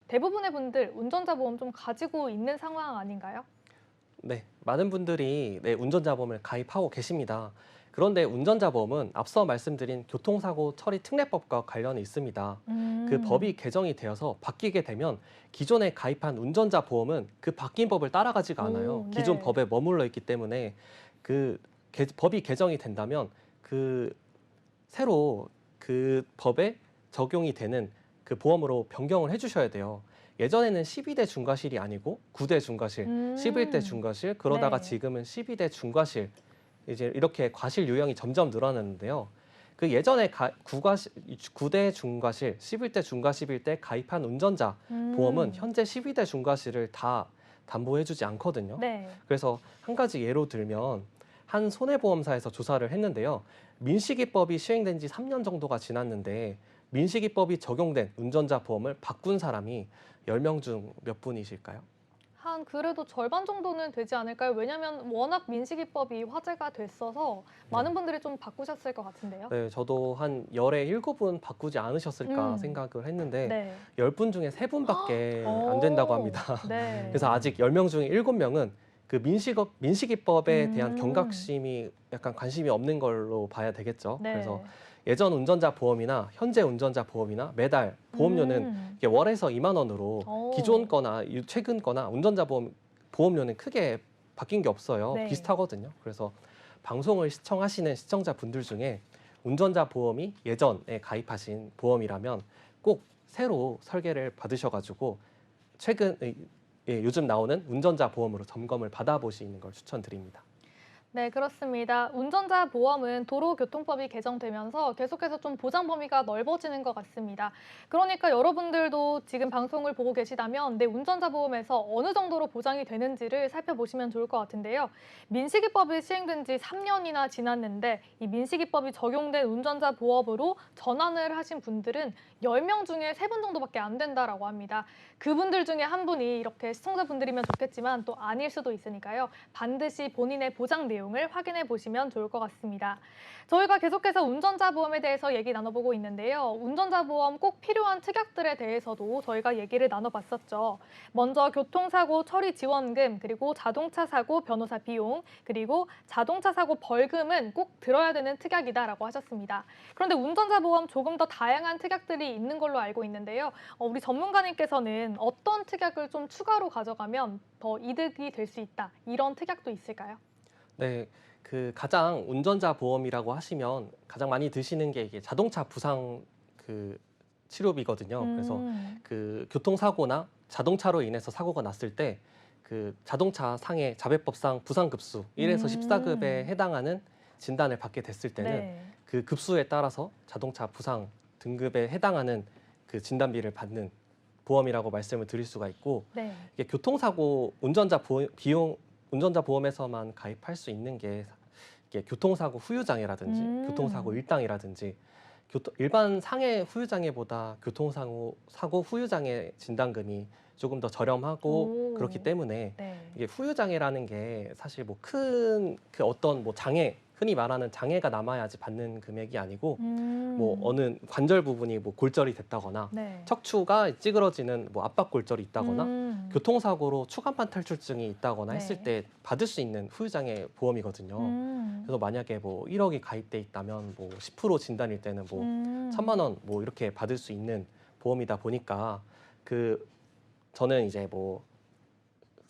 대부분의 분들 운전자 보험 좀 가지고 있는 상황 아닌가요? 네, 많은 분들이 운전자 보험을 가입하고 계십니다. 그런데 운전자 보험은 앞서 말씀드린 교통사고 처리 특례법과 관련이 있습니다. 그 법이 개정이 되어서 바뀌게 되면 기존에 가입한 운전자 보험은 그 바뀐 법을 따라가지가 않아요. 오, 기존 네. 법에 머물러 있기 때문에 그 법이 개정이 된다면 그 새로 그 법에 적용이 되는 그 보험으로 변경을 해주셔야 돼요. 예전에는 12대 중과실이 아니고 9대 중과실, 11대 중과실, 그러다가 네. 지금은 12대 중과실, 이제 이렇게 과실 유형이 점점 늘어났는데요. 그 예전에 9대 중과실, 11대 중과실일 때 가입한 운전자 보험은 음, 현재 12대 중과실을 다 담보해주지 않거든요. 네. 그래서 한 가지 예로 들면 한 손해보험사에서 조사를 했는데요. 민식이법이 시행된 지 3년 정도가 지났는데 민식이법이 적용된 운전자 보험을 바꾼 사람이 10명 중 몇 분이실까요? 한 그래도 절반 정도는 되지 않을까요? 왜냐면 워낙 민식이법이 화제가 됐어서 네. 많은 분들이 좀 바꾸셨을 것 같은데요. 네, 저도 한 열에 7분 바꾸지 않으셨을까 음, 생각을 했는데 네. 10분 중에 3분밖에 안 된다고 합니다. 오, 네. 그래서 아직 10명 중에 7명은 그 민식이법에 대한 음, 경각심이 약간 관심이 없는 걸로 봐야 되겠죠. 그래서 네. 예전 운전자 보험이나 현재 운전자 보험이나 매달 보험료는 음, 이게 월에서 2만 원으로 기존 오, 거나 최근 거나 운전자 보험료는 크게 바뀐 게 없어요. 네. 비슷하거든요. 그래서 방송을 시청하시는 시청자분들 중에 운전자 보험이 예전에 가입하신 보험이라면 꼭 새로 설계를 받으셔가지고 최근 요즘 나오는 운전자 보험으로 점검을 받아보시는 걸 추천드립니다. 네, 그렇습니다. 운전자 보험은 도로교통법이 개정되면서 계속해서 좀 보장 범위가 넓어지는 것 같습니다. 그러니까 여러분들도 지금 방송을 보고 계시다면 내 운전자 보험에서 어느 정도로 보장이 되는지를 살펴보시면 좋을 것 같은데요. 민식이법이 시행된 지 3년이나 지났는데 이 민식이법이 적용된 운전자 보험으로 전환을 하신 분들은 10명 중에 3분 정도밖에 안 된다라고 합니다. 그분들 중에 한 분이 이렇게 시청자분들이면 좋겠지만 또 아닐 수도 있으니까요. 반드시 본인의 보장 내용을 확인해 보시면 좋을 것 같습니다. 저희가 계속해서 운전자 보험에 대해서 얘기 나눠보고 있는데요. 운전자 보험 꼭 필요한 특약들에 대해서도 저희가 얘기를 나눠봤었죠. 먼저 교통사고 처리 지원금, 그리고 자동차 사고 변호사 비용, 그리고 자동차 사고 벌금은 꼭 들어야 되는 특약이다라고 하셨습니다. 그런데 운전자 보험 조금 더 다양한 특약들이 있는 걸로 알고 있는데요. 우리 전문가님께서는 어떤 특약을 좀 추가로 가져가면 더 이득이 될 수 있다, 이런 특약도 있을까요? 네, 그 가장 운전자 보험이라고 하시면 가장 많이 드시는 게 이게 자동차 부상 그 치료비거든요. 그래서 음, 그 교통사고나 자동차로 인해서 사고가 났을 때 그 자동차 상해 자배법상 부상급수 1에서 14급에 음, 해당하는 진단을 받게 됐을 때는 네, 그 급수에 따라서 자동차 부상 등급에 해당하는 그 진단비를 받는 보험이라고 말씀을 드릴 수가 있고 네, 이게 교통사고 운전자 보험에서만 가입할 수 있는 게 이게 교통사고 후유장애라든지 교통사고 음, 일당이라든지 일반 상해 후유장애보다 교통사고 후유장애 진단금이 조금 더 저렴하고 그렇기 오, 때문에 네, 이게 후유장애라는 게 사실 뭐 큰 그 어떤 뭐 장애 흔히 말하는 장애가 남아야지 받는 금액이 아니고 뭐 음, 어느 관절 부분이 뭐 골절이 됐다거나 네, 척추가 찌그러지는 뭐 압박 골절이 있다거나 음, 교통사고로 추간판 탈출증이 있다거나 했을 네, 때 받을 수 있는 후유장애 보험이거든요. 음, 그래서 만약에 뭐 1억이 가입돼 있다면 뭐 10% 진단일 때는 뭐 음, 1,000만 원 뭐 이렇게 받을 수 있는 보험이다 보니까 그 저는 이제 뭐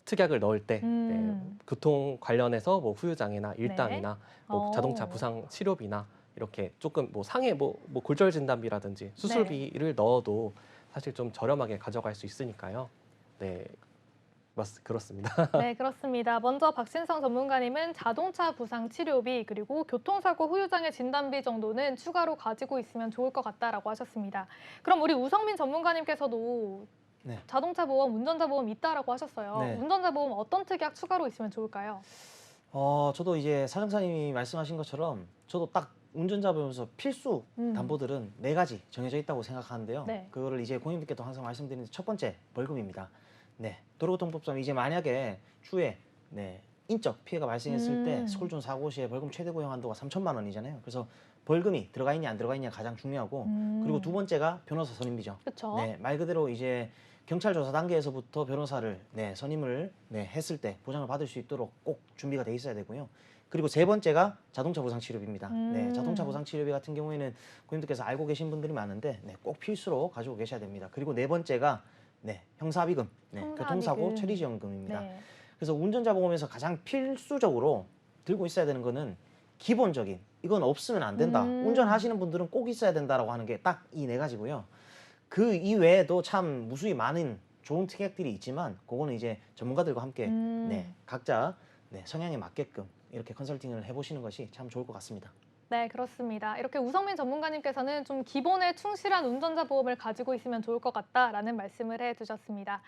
특약을 넣을 때 음, 교통 관련해서 뭐 후유장애나 네, 일당이나 뭐 자동차 어, 부상 치료비나 이렇게 조금 뭐 상해 뭐 골절 진단비라든지 네. 수술비를 넣어도 사실 좀 저렴하게 가져갈 수 있으니까요. 네, 그렇습니다. 네, 그렇습니다. 먼저 박신성 전문가님은 자동차 부상 치료비 그리고 교통사고 후유장애 진단비 정도는 추가로 가지고 있으면 좋을 것 같다라고 하셨습니다. 그럼 우리 우성민 전문가님께서도 네. 자동차 보험, 운전자 보험 있다라고 하셨어요. 네. 운전자 보험 어떤 특약 추가로 있으면 좋을까요? 저도 이제 사장사님이 말씀하신 것처럼 저도 딱 운전자 배우면서 필수 음, 담보들은 네 가지 정해져 있다고 생각하는데요. 네. 그거를 이제 고객님께도 항상 말씀드리는 첫 번째 벌금입니다. 네. 도로교통법상 이제 만약에 추후에 인적 피해가 발생했을 때 음, 서울준 사고 시에 벌금 최대 고용 한도가 3천만 원이잖아요. 그래서 벌금이 들어가 있냐 안 들어가 있냐 가장 중요하고 그리고 두 음, 번째가 변호사 선임비죠. 그쵸? 네. 말 그대로 이제 경찰 조사 단계에서부터 변호사를 선임을 했을 때 보장을 받을 수 있도록 꼭 준비가 돼 있어야 되고요. 그리고 세 번째가 자동차 보상 치료비입니다. 자동차 보상 치료비 같은 경우에는 고객님들께서 알고 계신 분들이 많은데 꼭 필수로 가지고 계셔야 됩니다. 그리고 네 번째가 형사비금, 교통사고 처리지원금입니다. 네. 그래서 운전자 보험에서 가장 필수적으로 들고 있어야 되는 거는 기본적인, 이건 없으면 안 된다. 운전하시는 분들은 꼭 있어야 된다라고 하는 게 딱 이 네 가지고요. 그 이외에도 참 무수히 많은 좋은 특약들이 있지만 그거는 이제 전문가들과 함께 각자 성향에 맞게끔 이렇게 컨설팅을 해보시는 것이 참 좋을 것 같습니다. 네, 그렇습니다. 이렇게 우성민 전문가님께서는 좀 기본에 충실한 운전자 보험을 가지고 있으면 좋을 것 같다라는 말씀을 해주셨습니다.